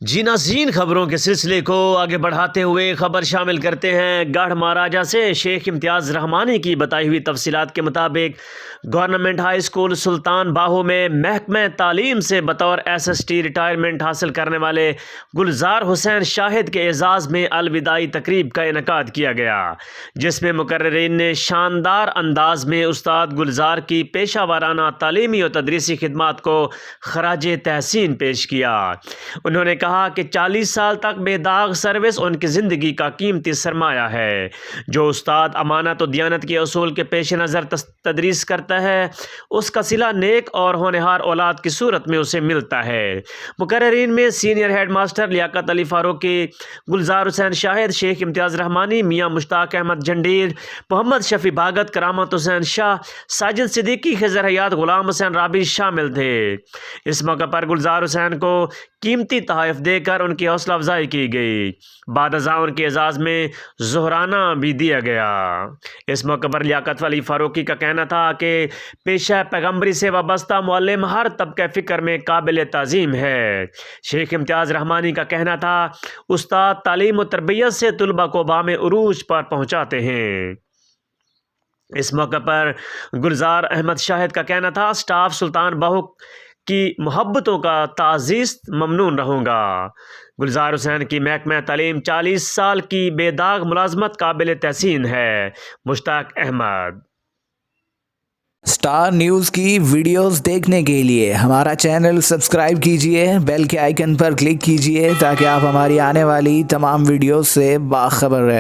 جی ناظرین، خبروں کے سلسلے کو آگے بڑھاتے ہوئے خبر شامل کرتے ہیں گڑھ مہاراجہ سے۔ شیخ امتیاز رحمانی کی بتائی ہوئی تفصیلات کے مطابق government high school Sultan Bahu میں محکمہ تعلیم سے بطور ایس ایس ٹی ریٹائرمنٹ حاصل کرنے والے گلزار حسین شاہد کے اعزاز میں الوداعی تقریب کا انعقاد کیا گیا، جس میں مقررین نے شاندار انداز میں استاد گلزار کی پیشہ ورانہ تعلیمی اور تدریسی خدمات کو خراج تحسین پیش کیا۔ انہوں نے کہا کہ 40 سال تک بے داغ سروس ان کی زندگی کا قیمتی سرمایہ ہے۔ جو استاد امانت و دیانت کے اصول کے پیش نظر تدریس کرتا ہے، اس کا صلہ نیک اور ہونہار اولاد کی صورت میں اسے ملتا ہے۔ مقررین میں senior head master Liaquat Ali Farooqui, گلزار حسین شاہد، شیخ امتیاز رحمانی، میاں مشتاق احمد جنڈیر، محمد شفیع بھاگت، کرامت حسین شاہ، ساجد صدیقی، خضر حیات، غلام حسین رابی شامل تھے۔ اس موقع پر گلزار حسین کو قیمتی تحائف دے کر ان کی حوصلہ افزائی کی گئی۔ بعد ازاں ان کے اعزاز میں ظہرانہ بھی دیا گیا۔ اس موقع پر لیاقت علی فاروقی کا کہنا تھا کہ پیشہ پیغمبری سے وابستہ معلم ہر طبقہ فکر میں قابل تعظیم ہے۔ شیخ امتیاز رحمانی کا کہنا تھا استاد تعلیم و تربیت سے طلباء کو بام عروج پر پہنچاتے ہیں۔ اس موقع پر گلزار احمد شاہد کا کہنا تھا سٹاف سلطان باہو کی محبتوں کا تعزیز ممنون رہوں گا۔ گلزار حسین کی محکمہ تعلیم 40 سال کی بے داغ ملازمت قابل تحسین ہے۔ مشتاق احمد۔ سٹار نیوز کی ویڈیوز دیکھنے کے لیے ہمارا چینل سبسکرائب کیجئے، بیل کے آئیکن پر کلک کیجئے تاکہ آپ ہماری آنے والی تمام ویڈیوز سے باخبر رہیں۔